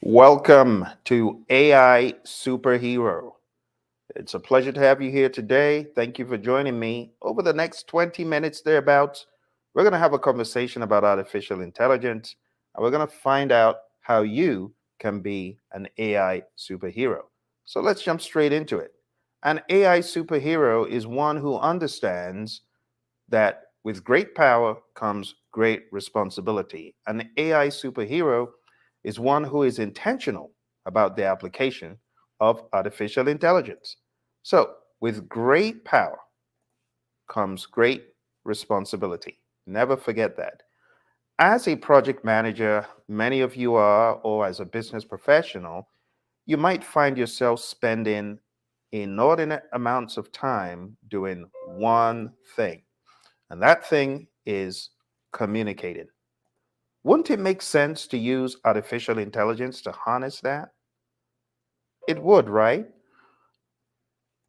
Welcome to AI Superhero. It's a pleasure to have you here today. Thank you for joining me. Over the next 20 minutes, thereabouts, we're going to have a conversation about artificial intelligence, and we're going to find out how you can be an AI superhero. So let's jump straight into it. An AI superhero is one who understands that with great power comes great responsibility. An AI superhero is one who is intentional about the application of artificial intelligence. So, with great power comes great responsibility. Never forget that. As a project manager, many of you are, or as a business professional, you might find yourself spending inordinate amounts of time doing one thing. And that thing is communicating. Wouldn't it make sense to use artificial intelligence to harness that? It would, right?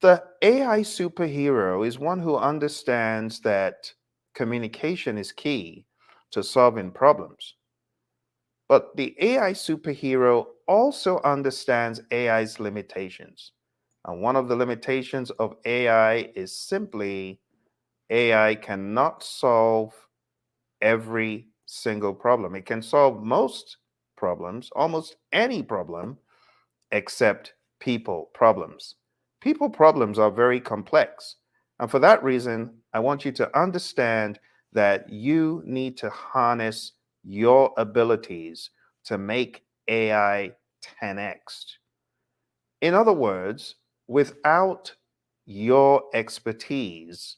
The AI superhero is one who understands that communication is key to solving problems. But the AI superhero also understands AI's limitations. And one of the limitations of AI is simply AI cannot solve every single problem. It can solve most problems, almost any problem, except people problems. People problems are very complex. And for that reason, I want you to understand that you need to harness your abilities to make AI 10x. In other words, without your expertise,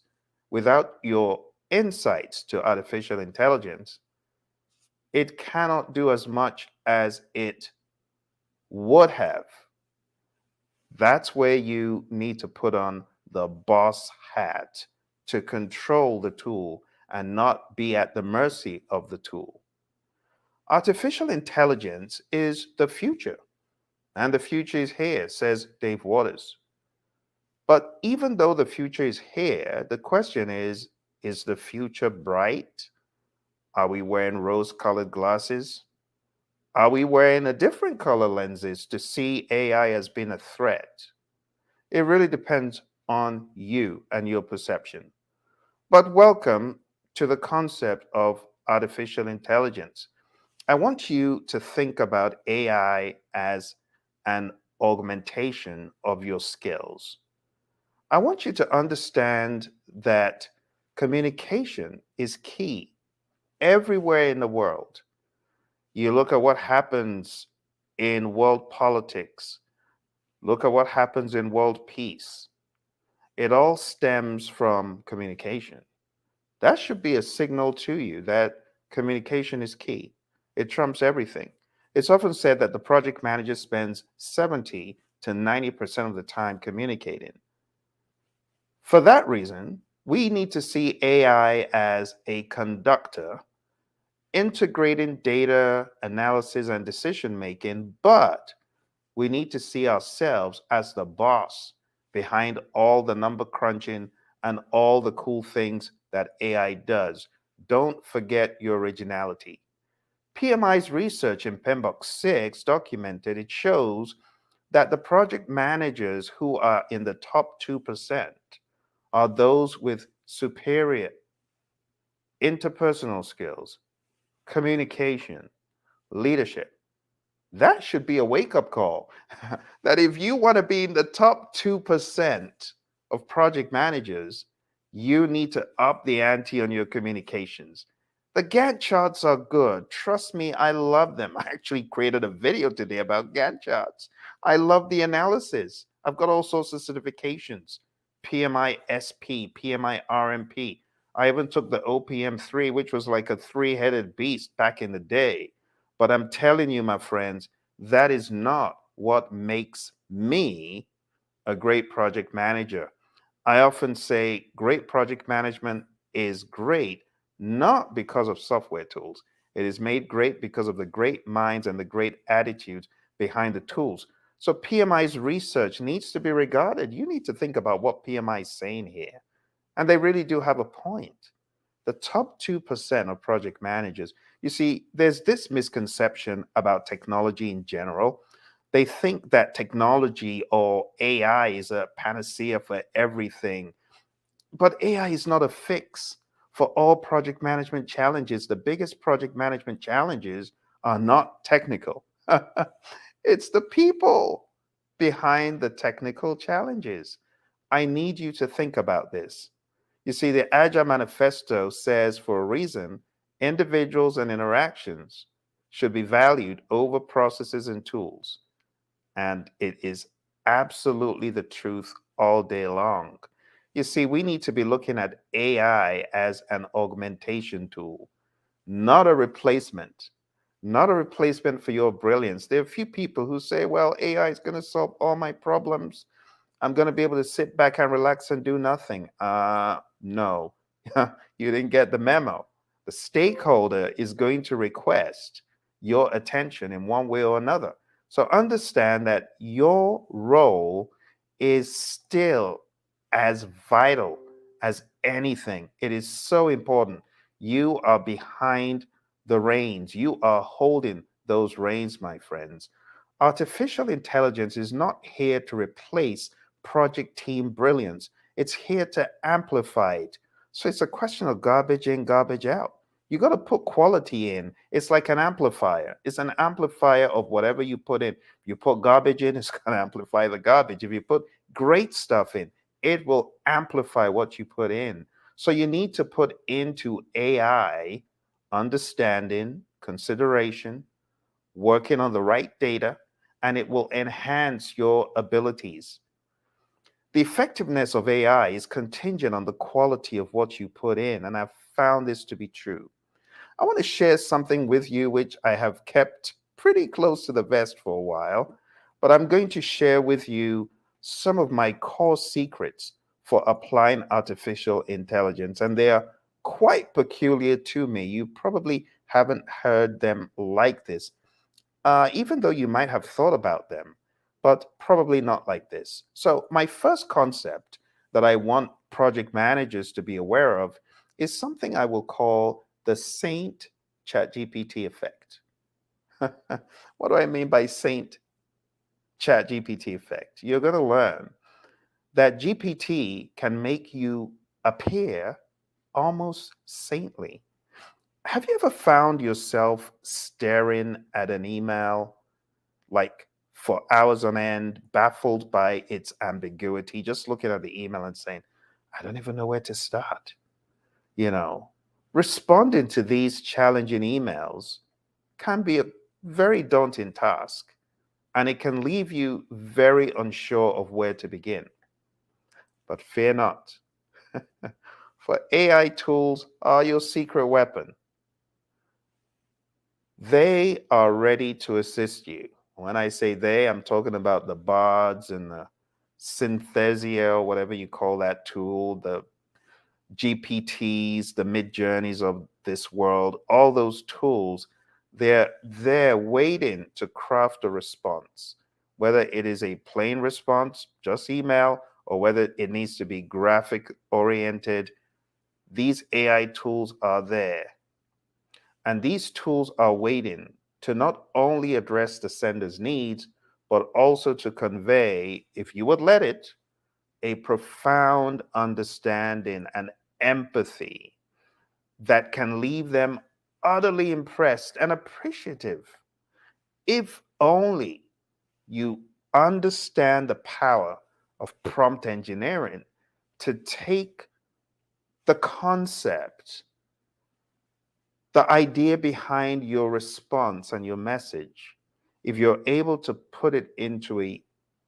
without your insights to artificial intelligence, it cannot do as much as it would have. That's where you need to put on the boss hat to control the tool and not be at the mercy of the tool. Artificial intelligence is the future, and the future is here, says Dave Waters. But even though the future is here, the question is the future bright? Are we wearing rose colored glasses? Are we wearing a different color lenses to see AI as being a threat? It really depends on you and your perception. But welcome to the concept of artificial intelligence. I want you to think about AI as an augmentation of your skills. I want you to understand that communication is key everywhere in the world. You look at what happens in world politics, look at what happens in world peace. It all stems from communication. That should be a signal to you that communication is key. It trumps everything. It's often said that the project manager spends 70 to 90% of the time communicating. For that reason, we need to see AI as a conductor integrating data analysis and decision making, but we need to see ourselves as the boss behind all the number crunching and all the cool things that AI does. Don't forget your originality. PMI's research in PMBOK 6 documented it shows that the project managers who are in the top 2% are those with superior interpersonal skills, communication, leadership. That should be a wake up call. That if you want to be in the top 2% of project managers, you need to up the ante on your communications. The Gantt charts are good. Trust me, I love them. I actually created a video today about Gantt charts. I love the analysis. I've got all sorts of certifications: PMI SP, PMI RMP. I even took the OPM3, which was like a three-headed beast back in the day. But I'm telling you, my friends, that is not what makes me a great project manager. I often say great project management is great not because of software tools. It is made great because of the great minds and the great attitudes behind the tools. So PMI's research needs to be regarded. You need to think about what PMI is saying here. And they really do have a point. The top 2% of project managers You see, there's this misconception about technology in general. They think that technology or AI is a panacea for everything, but AI is not a fix for all project management challenges. The biggest project management challenges are not technical, it's the people behind the technical challenges. I need you to think about this. You see, the Agile Manifesto says for a reason, individuals and interactions should be valued over processes and tools. And it is absolutely the truth all day long. You see, we need to be looking at AI as an augmentation tool, not a replacement. Not a replacement for your brilliance. There are a few people who say, well, AI is going to solve all my problems. I'm going to be able to sit back and relax and do nothing. No, you didn't get the memo. The stakeholder is going to request your attention in one way or another. So understand that your role is still as vital as anything. It is so important. You are behind the reins, you are holding those reins, my friends. Artificial intelligence is not here to replace project team brilliance. It's here to amplify it. So it's a question of garbage in, garbage out. You got to put quality in. It's like an amplifier. It's an amplifier of whatever you put in. If you put garbage in, it's going to amplify the garbage. If you put great stuff in, it will amplify what you put in. So you need to put into AI understanding, consideration, working on the right data, and it will enhance your abilities. The effectiveness of AI is contingent on the quality of what you put in, and I've found this to be true. I want to share something with you which I have kept pretty close to the vest for a while, but I'm going to share with you some of my core secrets for applying artificial intelligence, and they are quite peculiar to me. You probably haven't heard them like this, even though you might have thought about them, but probably not like this. So, my first concept that I want project managers to be aware of is something I will call the Saint ChatGPT effect. What do I mean by Saint ChatGPT effect? You're going to learn that GPT can make you appear almost saintly. Have you ever found yourself staring at an email like for hours on end, baffled by its ambiguity, just looking at the email and saying, I don't even know where to start? You know, responding to these challenging emails can be a very daunting task, and it can leave you very unsure of where to begin. But fear not, for AI tools are your secret weapon. They are ready to assist you. When I say they, I'm talking about the bots and the Synthesia, or whatever you call that tool, the GPTs, the mid journeys of this world, all those tools, they're there waiting to craft a response, whether it is a plain response, just email, or whether it needs to be graphic oriented. These AI tools are there. And these tools are waiting to not only address the sender's needs, but also to convey, if you would let it, a profound understanding and empathy that can leave them utterly impressed and appreciative. If only you understand the power of prompt engineering to take the concept, the idea behind your response and your message, if you're able to put it into a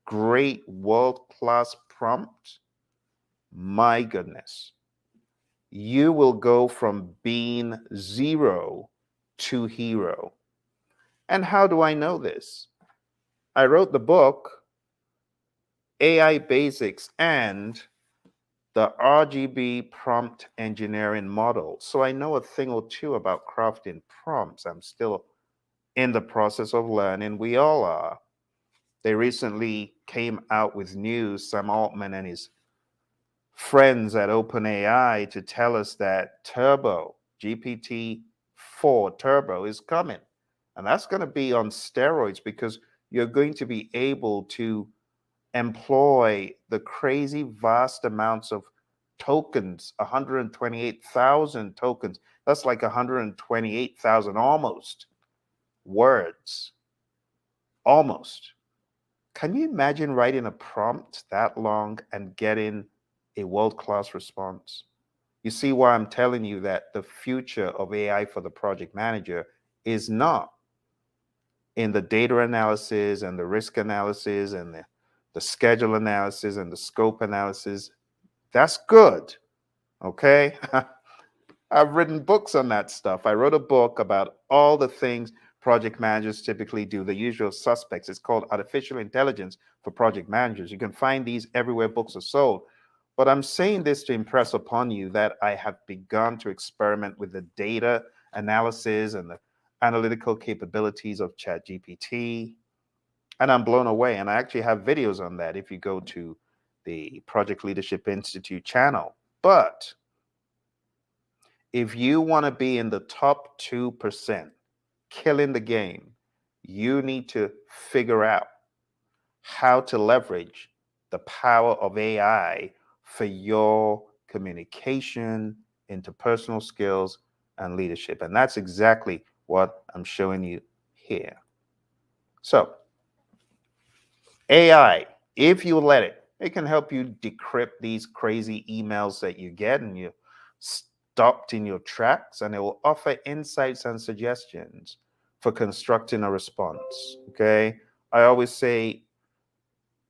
great world class prompt, my goodness, you will go from being zero to hero. And how do I know this? I wrote the book, AI Basics and the RGB Prompt Engineering Model. So I know a thing or two about crafting prompts. I'm still in the process of learning. We all are. They recently came out with news, Sam Altman and his friends at OpenAI, to tell us that Turbo GPT 4 Turbo is coming. And that's going to be on steroids because you're going to be able to employ the crazy vast amounts of tokens, 128,000 tokens. That's like 128,000 almost words. Almost. Can you imagine writing a prompt that long and getting a world-class response? You see why I'm telling you that the future of AI for the project manager is not in the data analysis and the risk analysis and the schedule analysis and the scope analysis. That's good. Okay. I've written books on that stuff. I wrote a book about all the things project managers typically do, the usual suspects. It's called Artificial Intelligence for Project Managers. You can find these everywhere books are sold. But I'm saying this to impress upon you that I have begun to experiment with the data analysis and the analytical capabilities of ChatGPT. And I'm blown away. And I actually have videos on that if you go to the Project Leadership Institute channel. But if you want to be in the top 2%, killing the game, you need to figure out how to leverage the power of AI for your communication, interpersonal skills, and leadership. And that's exactly what I'm showing you here. So, AI, if you let it, it can help you decrypt these crazy emails that you get and you stopped in your tracks, and it will offer insights and suggestions for constructing a response. Okay. I always say,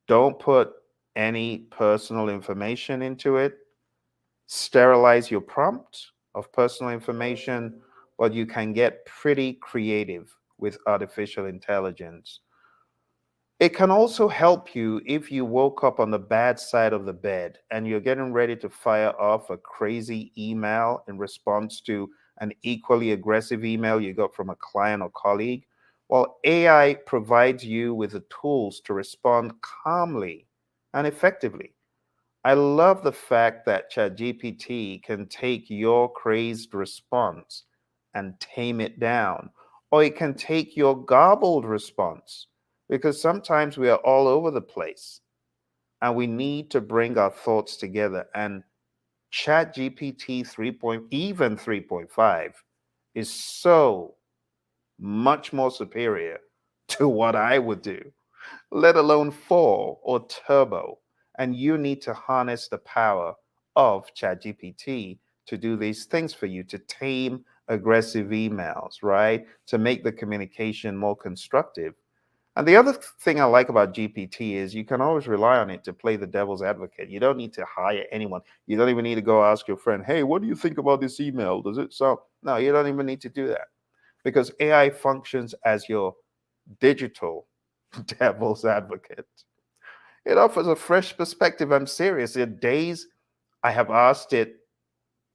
don't put any personal information into it. Sterilize your prompt of personal information, but you can get pretty creative with artificial intelligence. It can also help you if you woke up on the bad side of the bed and you're getting ready to fire off a crazy email in response to an equally aggressive email you got from a client or colleague. Well, AI provides you with the tools to respond calmly and effectively. I love the fact that ChatGPT can take your crazed response and tame it down, or it can take your garbled response, because sometimes we are all over the place and we need to bring our thoughts together. And ChatGPT 3. Even 3.5 is so much more superior to what I would do, let alone 4 or Turbo. And you need to harness the power of ChatGPT to do these things for you, to tame aggressive emails, right? To make the communication more constructive. And the other thing I like about GPT is you can always rely on it to play the devil's advocate. You don't need to hire anyone. You don't even need to go ask your friend, hey, what do you think about this email? Does it sound? No, you don't even need to do that because AI functions as your digital devil's advocate. It offers a fresh perspective. I'm serious. There are days I have asked it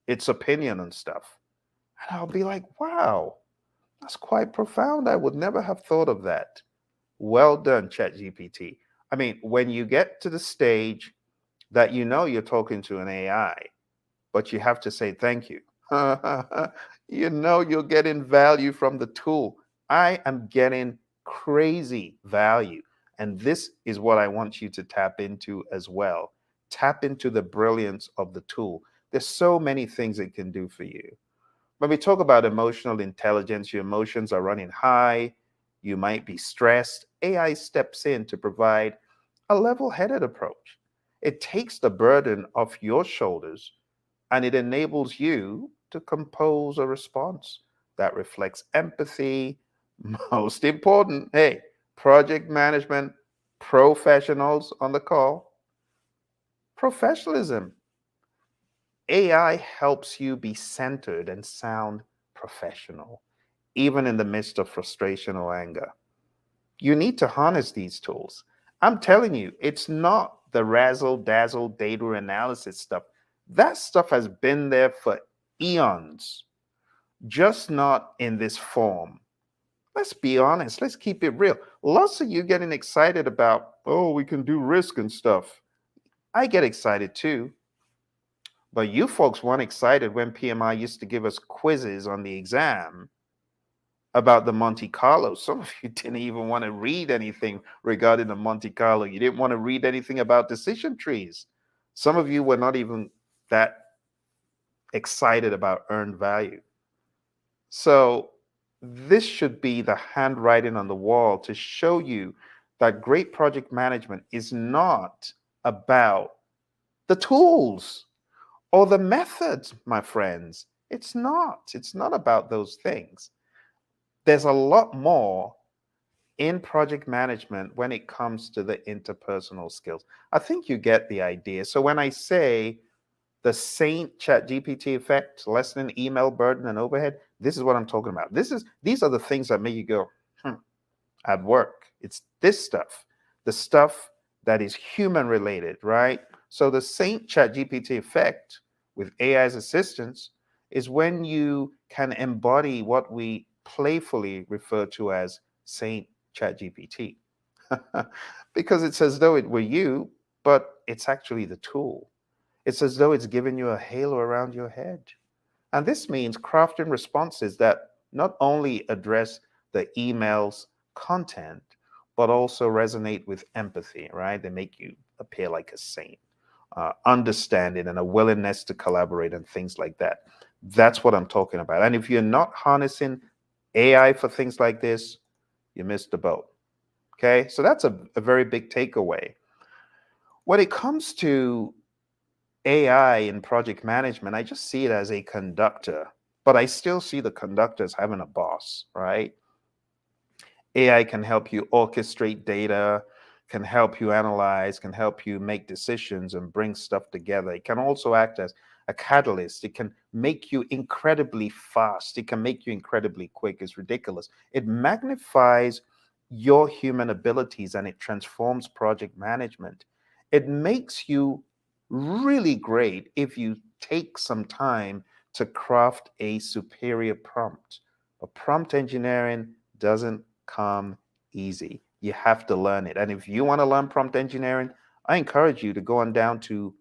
its opinion on stuff, and I'll be like, wow, that's quite profound. I would never have thought of that. Well done, ChatGPT. I mean, when you get to the stage that you know you're talking to an AI, but you have to say thank you. You know you're getting value from the tool. I am getting crazy value. And this is what I want you to tap into as well. Tap into the brilliance of the tool. There's so many things it can do for you. When we talk about emotional intelligence, your emotions are running high, you might be stressed. AI steps in to provide a level headed approach. It takes the burden off your shoulders and it enables you to compose a response that reflects empathy. Most important, hey, project management professionals on the call, professionalism. AI helps you be centered and sound professional, even in the midst of frustration or anger. You need to harness these tools. I'm telling you, it's not the razzle dazzle data analysis stuff. That stuff has been there for eons, just not in this form. Let's be honest, let's keep it real. Lots of you getting excited about, oh, we can do risk and stuff. I get excited too. But you folks weren't excited when PMI used to give us quizzes on the exam. about the Monte Carlo. Some of you didn't even want to read anything regarding the Monte Carlo. You didn't want to read anything about decision trees. Some of you were not even that excited about earned value. So, this should be the handwriting on the wall to show you that great project management is not about the tools or the methods, my friends. It's not. It's not about those things. There's a lot more in project management when it comes to the interpersonal skills. I think you get the idea. So when I say the Saint Chat GPT effect, lessening email burden and overhead, this is what I'm talking about. These are the things that make you go, at work. It's this stuff, the stuff that is human related, right? So the Saint Chat GPT effect with AI's assistance is when you can embody what we playfully refer to as Saint Chat GPT. Because it's as though it were you, but it's actually the tool. It's as though it's giving you a halo around your head. And this means crafting responses that not only address the email's content, but also resonate with empathy, right? They make you appear like a saint, understanding and a willingness to collaborate and things like that. That's what I'm talking about. And if you're not harnessing AI for things like this, you missed the boat. Okay, so that's a very big takeaway. When it comes to AI in project management, I just see it as a conductor, but I still see the conductor as having a boss, right? AI can help you orchestrate data, can help you analyze, can help you make decisions and bring stuff together. It can also act as a catalyst. It can make you incredibly fast. It can make you incredibly quick. It's ridiculous. It magnifies your human abilities and it transforms project management. It makes you really great if you take some time to craft a superior prompt. But prompt engineering doesn't come easy. You have to learn it. And if you want to learn prompt engineering, I encourage you to go on down to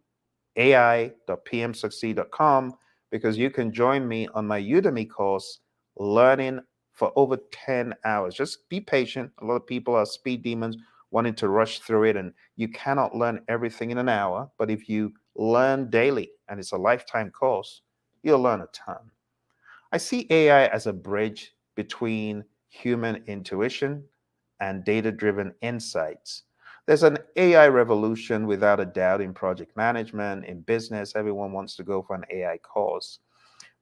ai.pmsucceed.com because you can join me on my Udemy course, learning for over 10 hours. Just be patient. A lot of people are speed demons wanting to rush through it, and you cannot learn everything in an hour. But if you learn daily, and it's a lifetime course, you'll learn a ton. I see AI as a bridge between human intuition and data driven insights. There's an AI revolution without a doubt in project management, in business. Everyone wants to go for an AI course.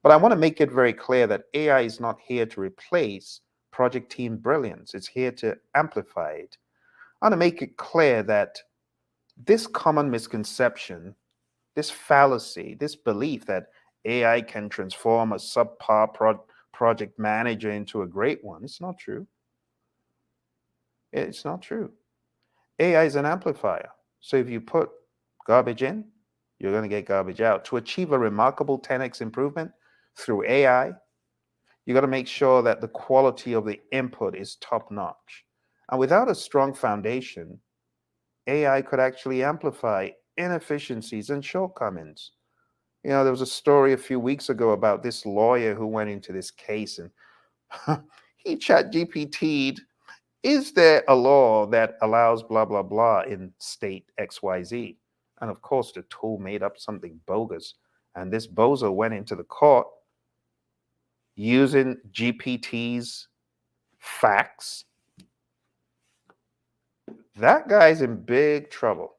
But I want to make it very clear that AI is not here to replace project team brilliance, it's here to amplify it. I want to make it clear that this common misconception, this fallacy, this belief that AI can transform a subpar project manager into a great one, it's not true. It's not true. AI is an amplifier. So if you put garbage in, you're going to get garbage out. To achieve a remarkable 10x improvement through AI, you got to make sure that the quality of the input is top notch. And without a strong foundation, AI could actually amplify inefficiencies and shortcomings. You know, there was a story a few weeks ago about this lawyer who went into this case and he chat GPT'd, is there a law that allows blah, blah, blah in state XYZ? And of course, the tool made up something bogus. And this bozo went into the court using GPT's facts. That guy's in big trouble,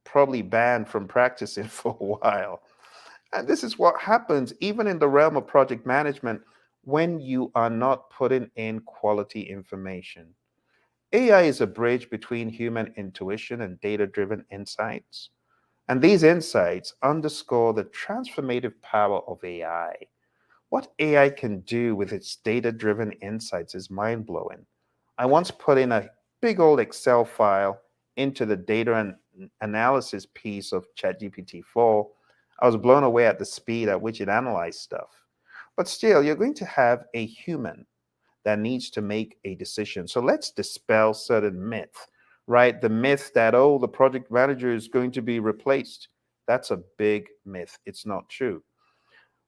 probably banned from practicing for a while. And this is what happens even in the realm of project management when you are not putting in quality information. AI is a bridge between human intuition and data driven insights. And these insights underscore the transformative power of AI. What AI can do with its data driven insights is mind blowing. I once put in a big old Excel file into the data and analysis piece of ChatGPT 4. I was blown away at the speed at which it analyzed stuff. But still, you're going to have a human that needs to make a decision. So let's dispel certain myth, right? The myth that, oh, the project manager is going to be replaced. That's a big myth. It's not true.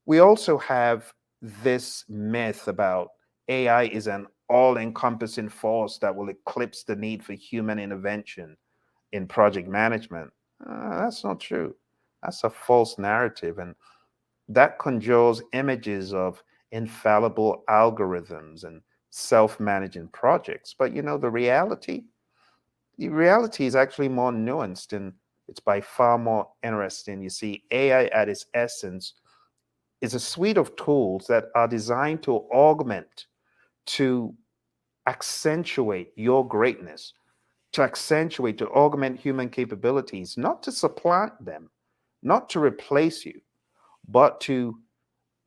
We also have this myth about AI is an all encompassing force that will eclipse the need for human intervention in project management. That's not true. That's a false narrative. And that conjures images of infallible algorithms and self-managing projects. But the reality is actually more nuanced and it's by far more interesting. You see, AI at its essence is a suite of tools that are designed to augment, to accentuate your greatness, to accentuate, to augment human capabilities, not to supplant them, not to replace you, but to,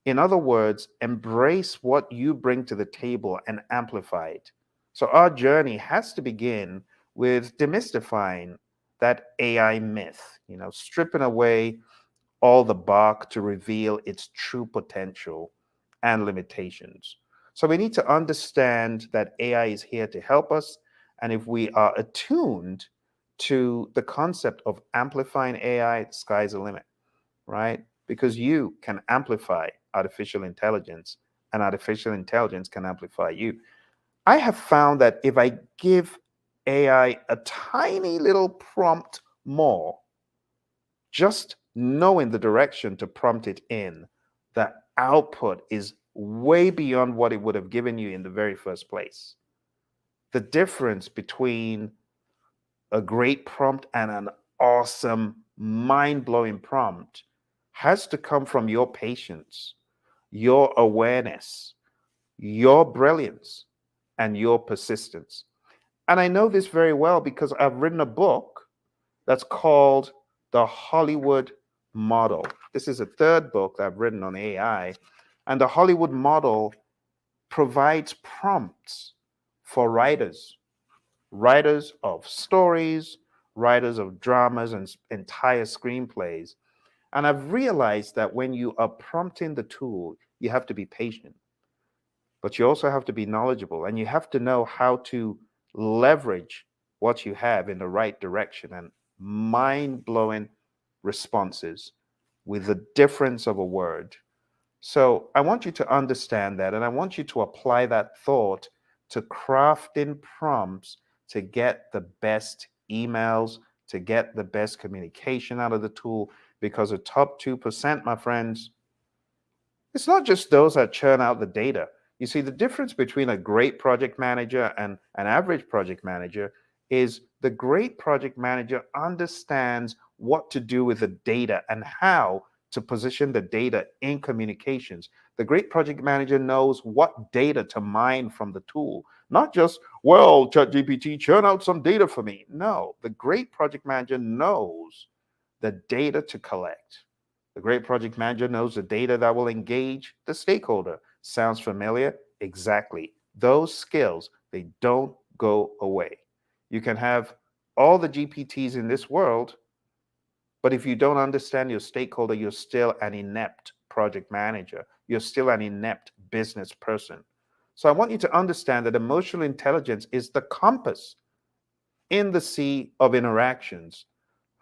in other words, embrace what you bring to the table and amplify it. So our journey has to begin with demystifying that AI myth, stripping away all the bark to reveal its true potential and limitations. So we need to understand that AI is here to help us. And if we are attuned to the concept of amplifying AI, sky's the limit, right? Because you can amplify artificial intelligence and artificial intelligence can amplify you. I have found that if I give AI a tiny little prompt more, just knowing the direction to prompt it in, the output is way beyond what it would have given you in the very first place. The difference between a great prompt and an awesome, mind blowing prompt has to come from your patience, your awareness, your brilliance, and your persistence. And I know this very well because I've written a book that's called The Hollywood Model. This is a third book that I've written on AI. And the Hollywood Model provides prompts for writers of stories, writers of dramas, and entire screenplays. And I've realized that when you are prompting the tool, you have to be patient, but you also have to be knowledgeable and you have to know how to leverage what you have in the right direction and mind blowing responses with the difference of a word. So I want you to understand that, and I want you to apply that thought to crafting prompts to get the best emails, to get the best communication out of the tool, because the top 2%, my friends, it's not just those that churn out the data. You see, the difference between a great project manager and an average project manager is the great project manager understands what to do with the data and how to position the data in communications. The great project manager knows what data to mine from the tool, not just, well, ChatGPT, churn out some data for me. No, the great project manager knows the data to collect. The great project manager knows the data that will engage the stakeholder. Sounds familiar? Exactly. Those skills, they don't go away. You can have all the GPTs in this world, but if you don't understand your stakeholder, you're still an inept project manager. You're still an inept business person. So I want you to understand that emotional intelligence is the compass in the sea of interactions.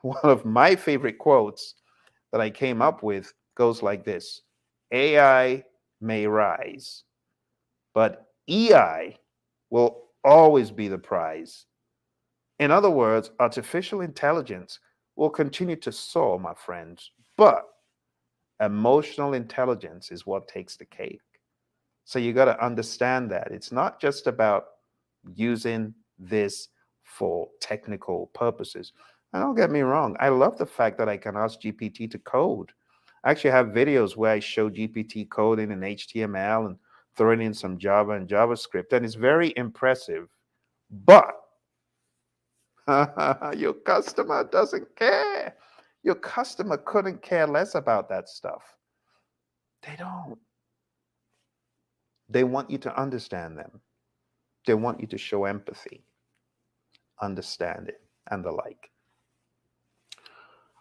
One of my favorite quotes that I came up with goes like this: AI may rise, but EI will always be the prize. In other words, artificial intelligence will continue to soar, my friends, but emotional intelligence is what takes the cake. So you got to understand that it's not just about using this for technical purposes. And don't get me wrong, I love the fact that I can ask GPT to code. I actually have videos where I show GPT coding in HTML and throwing in some Java and JavaScript, and it's very impressive. But your customer doesn't care. Your customer couldn't care less about that stuff. They don't. They want you to understand them. They want you to show empathy, understand it, and the like.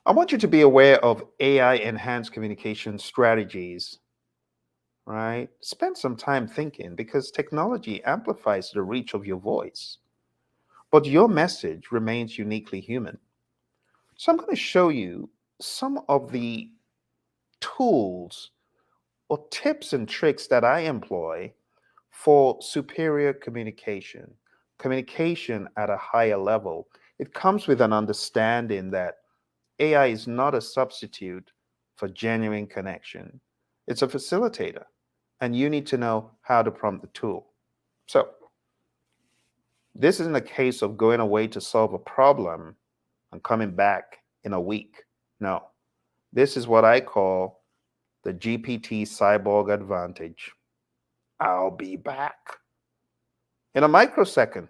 I want you to be aware of AI enhanced communication strategies, right? Spend some time thinking because technology amplifies the reach of your voice, but your message remains uniquely human. So I'm going to show you some of the tools or tips and tricks that I employ for superior communication at a higher level. It comes with an understanding that AI is not a substitute for genuine connection. It's a facilitator, and you need to know how to prompt the tool. So, this isn't a case of going away to solve a problem and coming back in a week. No, this is what I call the GPT cyborg advantage. I'll be back in a microsecond.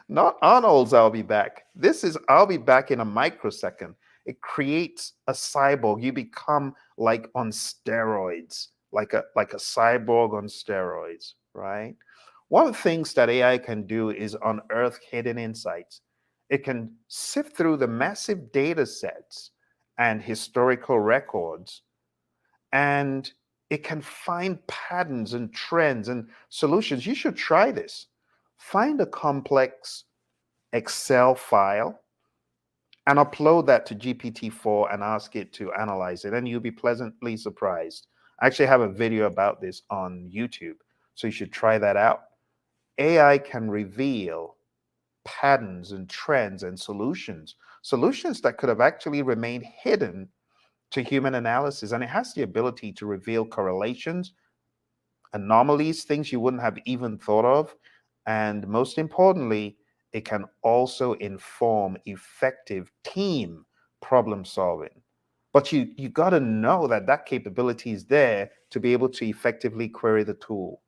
Not Arnold's I'll be back. This is I'll be back in a microsecond. It creates a cyborg. You become like on steroids, like a cyborg on steroids, right? One of the things that AI can do is unearth hidden insights. It can sift through the massive data sets and historical records, and it can find patterns and trends and solutions. You should try this. Find a complex Excel file and upload that to GPT-4 and ask it to analyze it, and you'll be pleasantly surprised. I actually have a video about this on YouTube, so you should try that out. AI can reveal patterns and trends and solutions that could have actually remained hidden to human analysis. And it has the ability to reveal correlations, anomalies, things you wouldn't have even thought of. And most importantly, it can also inform effective team problem solving. But you got to know that that capability is there to be able to effectively query the tool.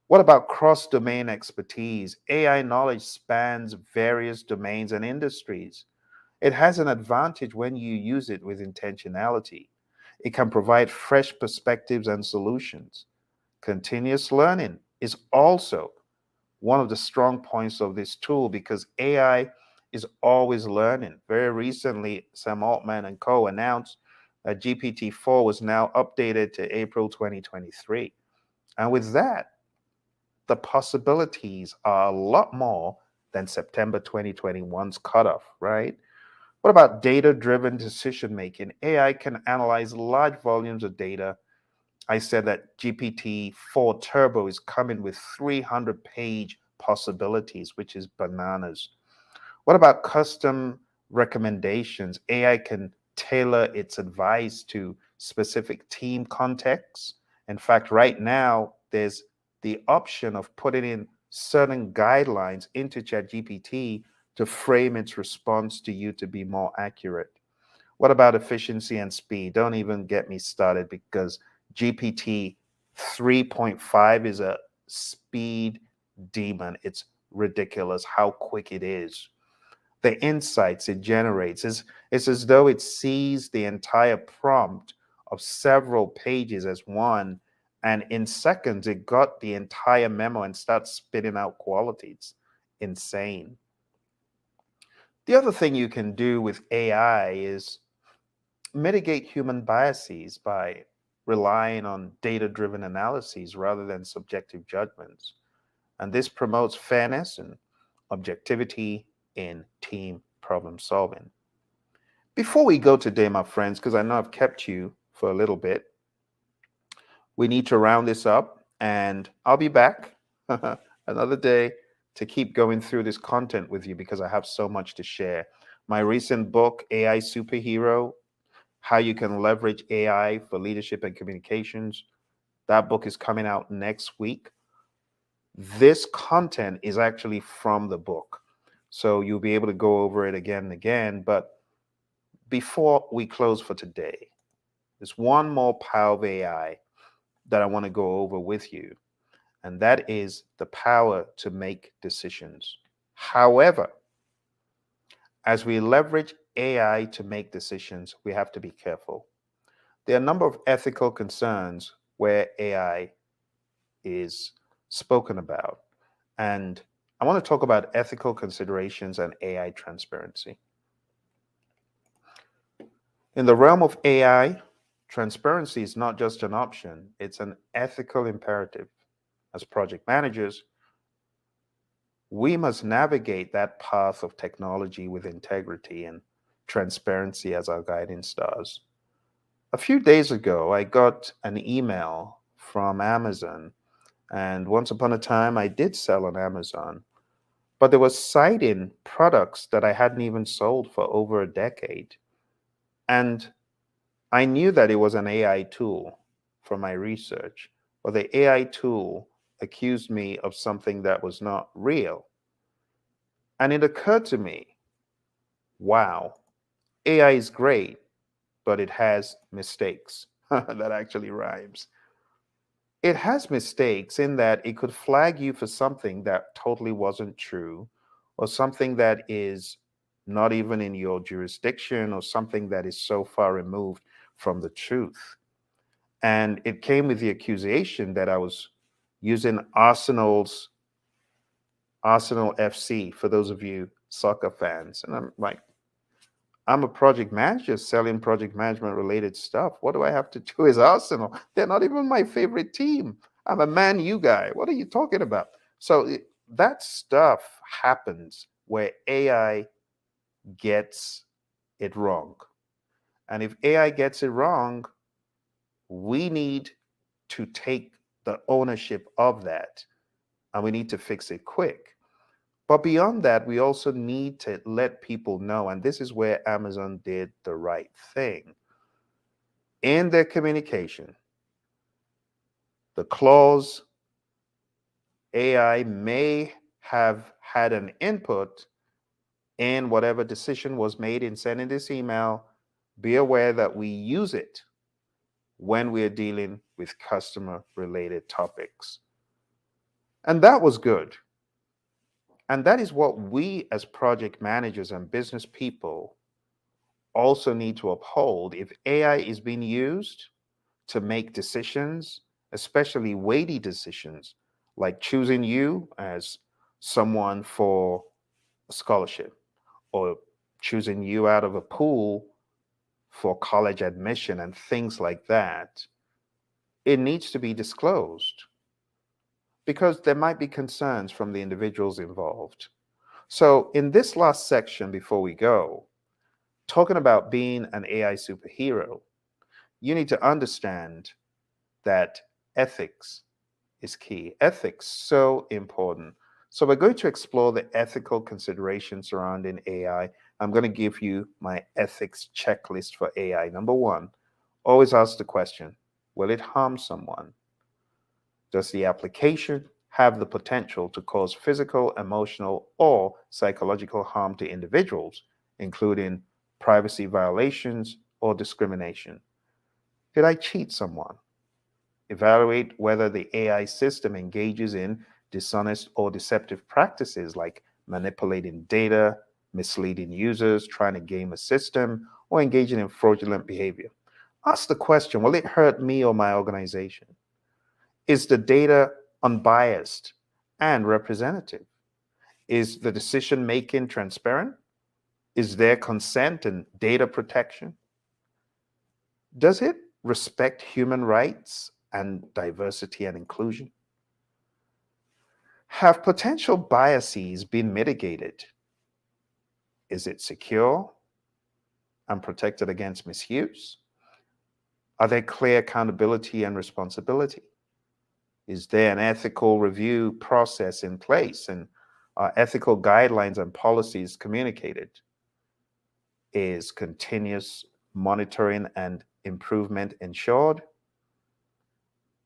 What about cross-domain expertise? AI knowledge spans various domains and industries. It has an advantage when you use it with intentionality. It can provide fresh perspectives and solutions. Continuous learning is also one of the strong points of this tool because AI is always learning. Very recently, Sam Altman and co. announced that GPT-4 was now updated to April 2023. And with that, the possibilities are a lot more than September 2021's cutoff, right? What about data-driven decision making? AI can analyze large volumes of data. I said that GPT-4 Turbo is coming with 300-page possibilities, which is bananas. What about custom recommendations? AI can tailor its advice to specific team contexts. In fact, right now, there's the option of putting in certain guidelines into ChatGPT to frame its response to you to be more accurate. What about efficiency and speed? Don't even get me started because GPT 3.5 is a speed demon. It's ridiculous how quick it is. The insights it generates is it's as though it sees the entire prompt of several pages as one, and in seconds it got the entire memo and starts spitting out quality. It's insane. The other thing you can do with AI is mitigate human biases by relying on data-driven analyses rather than subjective judgments. And this promotes fairness and objectivity in team problem solving. Before we go today, my friends, because I know I've kept you for a little bit, we need to round this up, and I'll be back another day to keep going through this content with you because I have so much to share. My recent book, AI Superhero, How You Can Leverage AI for Leadership and Communications, that book is coming out next week. This content is actually from the book, so you'll be able to go over it again and again. But before we close for today, there's one more power of AI that I want to go over with you, and that is the power to make decisions. However, as we leverage AI to make decisions, we have to be careful. There are a number of ethical concerns where AI is spoken about, and I want to talk about ethical considerations and AI transparency. In the realm of AI, transparency is not just an option, it's an ethical imperative. As project managers, we must navigate that path of technology with integrity and transparency as our guiding stars. A few days ago, I got an email from Amazon, And once upon a time, I did sell on Amazon, but they were citing products that I hadn't even sold for over a decade. And I knew that it was an AI tool from my research, but the AI tool accused me of something that was not real. And it occurred to me, wow, AI is great, but it has mistakes. That actually rhymes. It has mistakes in that it could flag you for something that totally wasn't true, or something that is not even in your jurisdiction, or something that is so far removed from the truth. And it came with the accusation that I was using Arsenal FC, for those of you soccer fans. And I'm like, I'm a project manager selling project management related stuff. What do I have to do with Arsenal? They're not even my favorite team. I'm a Man U guy. What are you talking about? So that stuff happens where AI gets it wrong. And if AI gets it wrong, we need to take the ownership of that, and we need to fix it quick. But beyond that, we also need to let people know, and this is where Amazon did the right thing. In their communication, the clause AI may have had an input in whatever decision was made in sending this email. Be aware that we use it when we're dealing with customer related topics. And that was good. And that is what we as project managers and business people also need to uphold. If AI is being used to make decisions, especially weighty decisions, like choosing you as someone for a scholarship, or choosing you out of a pool for college admission and things like that, it needs to be disclosed because there might be concerns from the individuals involved. So, in this last section, before we go, talking about being an AI superhero, you need to understand that ethics is key. Ethics so important. So we're going to explore the ethical considerations surrounding AI. I'm going to give you my ethics checklist for AI. Number one, always ask the question, will it harm someone? Does the application have the potential to cause physical, emotional, or psychological harm to individuals, including privacy violations or discrimination? Did I cheat someone? Evaluate whether the AI system engages in dishonest or deceptive practices like manipulating data, misleading users, trying to game a system, or engaging in fraudulent behavior. Ask the question, will it hurt me or my organization? Is the data unbiased and representative? Is the decision making transparent? Is there consent and data protection? Does it respect human rights and diversity and inclusion? Have potential biases been mitigated? Is it secure and protected against misuse? Are there clear accountability and responsibility? Is there an ethical review process in place, and are ethical guidelines and policies communicated? Is continuous monitoring and improvement ensured?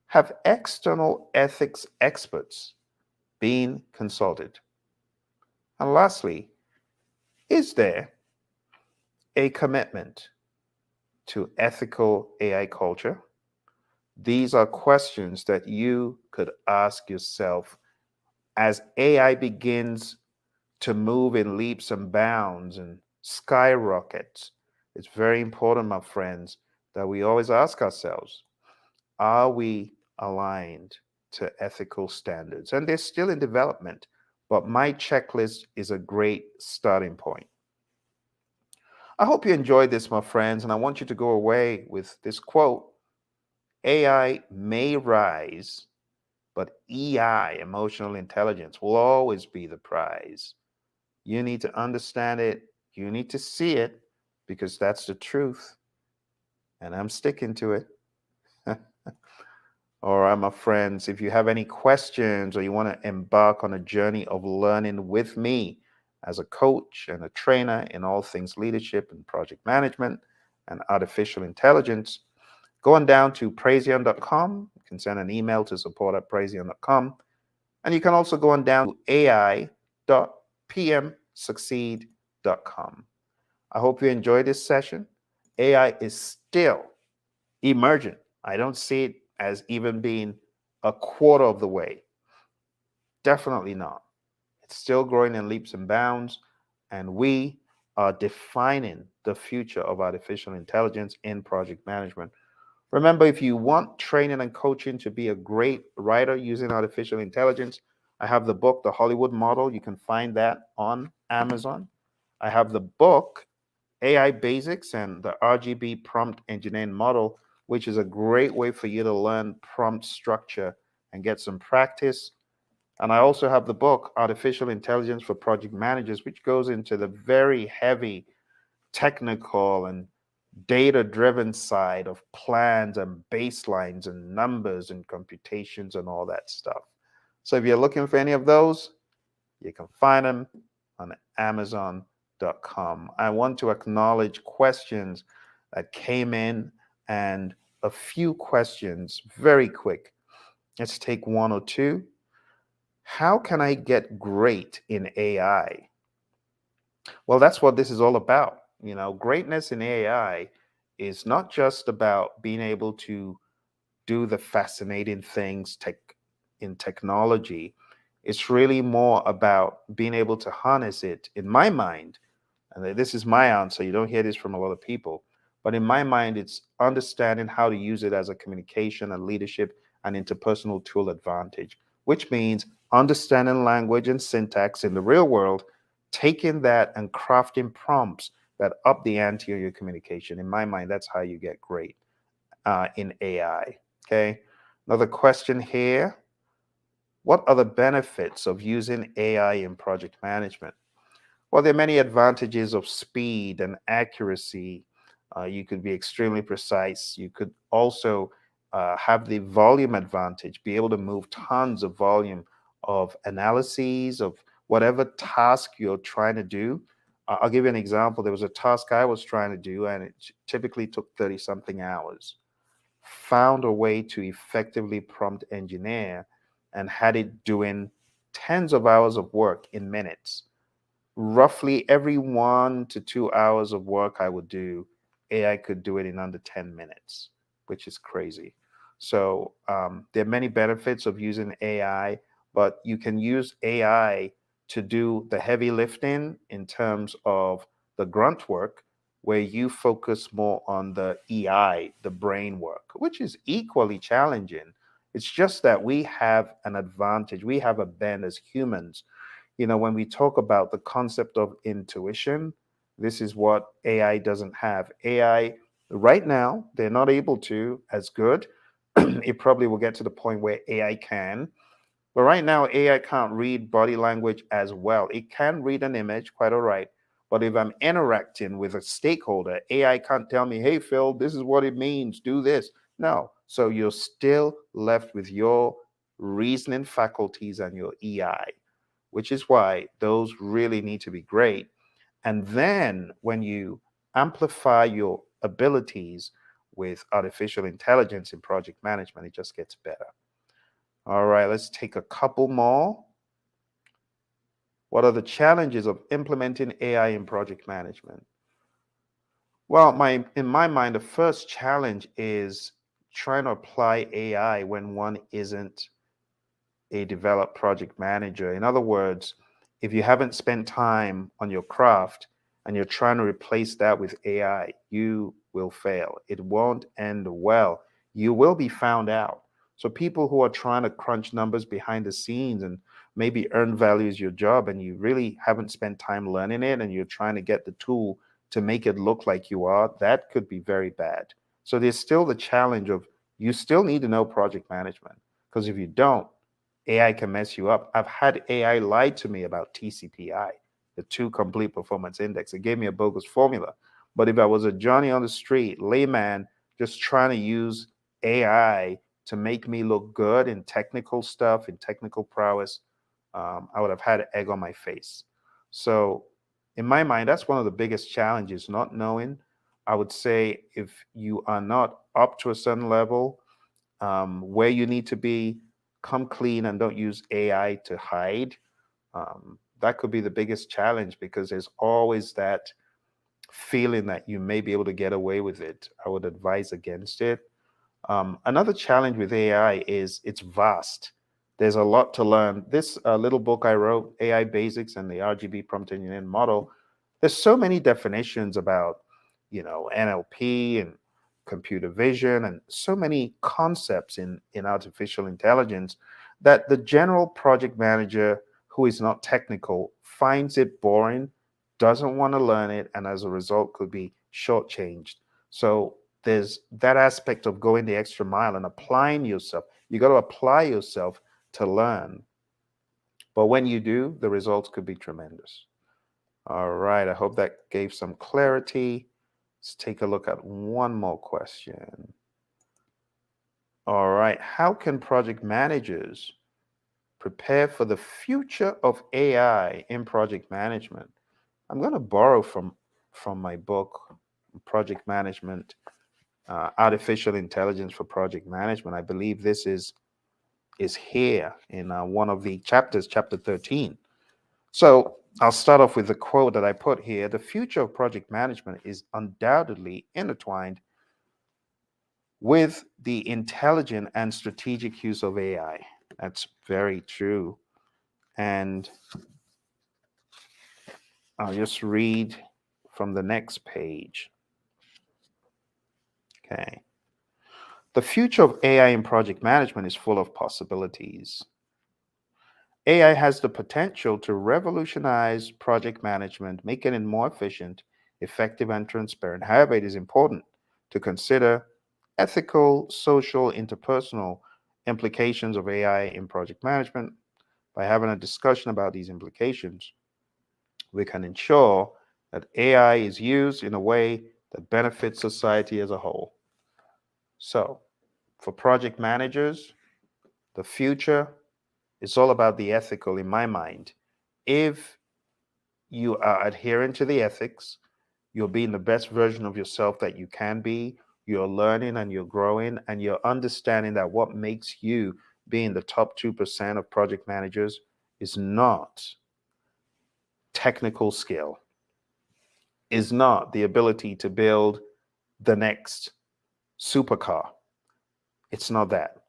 Have external ethics experts been consulted? And lastly, is there a commitment to ethical AI culture? These are questions that you could ask yourself as AI begins to move in leaps and bounds and skyrockets. It's very important, my friends, that we always ask ourselves, are we aligned to ethical standards? And they're still in development, but my checklist is a great starting point. I hope you enjoyed this, my friends, and I want you to go away with this quote: AI may rise, but EI, emotional intelligence, will always be the prize. You need to understand it, you need to see it, because that's the truth, and I'm sticking to it. All right, my friends, if you have any questions or you want to embark on a journey of learning with me as a coach and a trainer in all things leadership and project management and artificial intelligence, go on down to praizion.com. You can send an email to support@praizion.com. And you can also go on down to ai.pmsucceed.com. I hope you enjoyed this session. AI is still emergent. I don't see it as even being a quarter of the way. Definitely not. It's still growing in leaps and bounds, and we are defining the future of artificial intelligence in project management. Remember, if you want training and coaching to be a great writer using artificial intelligence, I have the book, The Hollywood Model. You can find that on Amazon. I have the book, AI Basics and the RGB Prompt Engineering Model, which is a great way for you to learn prompt structure and get some practice. And I also have the book, Artificial Intelligence for Project Managers, which goes into the very heavy technical and data-driven side of plans and baselines and numbers and computations and all that stuff. So if you're looking for any of those, you can find them on Amazon.com. I want to acknowledge questions that came in and a few questions very quick. Let's take one or two. How can I get great in AI? Well, that's what this is all about. Greatness in AI is not just about being able to do the fascinating things in technology. It's really more about being able to harness it, in my mind. And this is my answer. You don't hear this from a lot of people. But in my mind, it's understanding how to use it as a communication and leadership and interpersonal tool advantage, which means understanding language and syntax in the real world, taking that and crafting prompts that up the ante of your communication. In my mind, that's how you get great in AI. Okay. Another question here. What are the benefits of using AI in project management? Well, there are many advantages of speed and accuracy. You could be extremely precise. You could also have the volume advantage, be able to move tons of volume of analyses of whatever task you're trying to do. I'll give you an example. There was a task I was trying to do, and it typically took 30 something hours. Found a way to effectively prompt engineer and had it doing tens of hours of work in minutes. Roughly every 1 to 2 hours of work I would do, AI could do it in under 10 minutes, which is crazy. So there are many benefits of using AI, but you can use AI to do the heavy lifting in terms of the grunt work, where you focus more on the EI, the brain work, which is equally challenging. It's just that we have an advantage. We have a bend as humans. When we talk about the concept of intuition, this is what AI doesn't have. AI, right now, they're not able to as good. It probably will get to the point where AI can. But right now, AI can't read body language as well. It can read an image, quite all right. But if I'm interacting with a stakeholder, AI can't tell me, hey, Phil, this is what it means, do this. No. So you're still left with your reasoning faculties and your EI, which is why those really need to be great. And then when you amplify your abilities with artificial intelligence in project management, it just gets better. All right, let's take a couple more. What are the challenges of implementing AI in project management? Well, in my mind, the first challenge is trying to apply AI when one isn't a developed project manager. In other words, if you haven't spent time on your craft and you're trying to replace that with AI, you will fail. It won't end well. You will be found out. So people who are trying to crunch numbers behind the scenes and maybe earn value as your job, and you really haven't spent time learning it, and you're trying to get the tool to make it look like you are, that could be very bad. So there's still the challenge of you still need to know project management, because if you don't, AI can mess you up. I've had AI lie to me about TCPI, the two complete performance index. It gave me a bogus formula. But if I was a Johnny on the street, layman, just trying to use AI to make me look good in technical stuff, in technical prowess, I would have had egg on my face. So, in my mind, that's one of the biggest challenges, not knowing. I would say if you are not up to a certain level, where you need to be, come clean and don't use AI to hide. That could be the biggest challenge because there's always that feeling that you may be able to get away with it. I would advise against it. Another challenge with AI is it's vast. There's a lot to learn. This little book I wrote, AI Basics and the RGB Prompt Engineering Model, there's so many definitions about, NLP and computer vision and so many concepts in artificial intelligence that the general project manager who is not technical finds it boring, doesn't want to learn it, and as a result could be shortchanged. So there's that aspect of going the extra mile and applying yourself. You got to apply yourself to learn. But when you do, the results could be tremendous. All right. I hope that gave some clarity. Let's take a look at one more question. All right. How can project managers prepare for the future of AI in project management? I'm going to borrow from my book, Project Management, Artificial Intelligence for Project Management. I believe this is here in one of the chapters, chapter 13. So I'll start off with the quote that I put here. The future of project management is undoubtedly intertwined with the intelligent and strategic use of AI. That's very true. And I'll just read from the next page. Okay. The future of AI in project management is full of possibilities. AI has the potential to revolutionize project management, making it more efficient, effective, and transparent. However, it is important to consider ethical, social, interpersonal implications of AI in project management. By having a discussion about these implications, we can ensure that AI is used in a way that benefits society as a whole. So, for project managers, the future is all about the ethical in my mind. If you are adhering to the ethics, you're being the best version of yourself that you can be, you're learning and you're growing, and you're understanding that what makes you being the top 2% of project managers is not technical skill, is not the ability to build the next supercar. It's not that.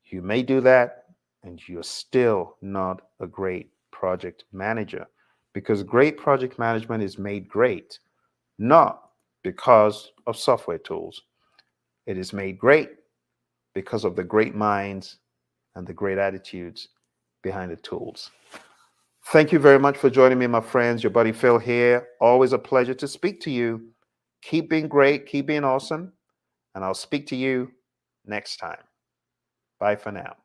You may do that, and you're still not a great project manager because great project management is made great not because of software tools. It is made great because of the great minds and the great attitudes behind the tools. Thank you very much for joining me, my friends. Your buddy Phil here. Always a pleasure to speak to you. Keep being great, keep being awesome, and I'll speak to you next time. Bye for now.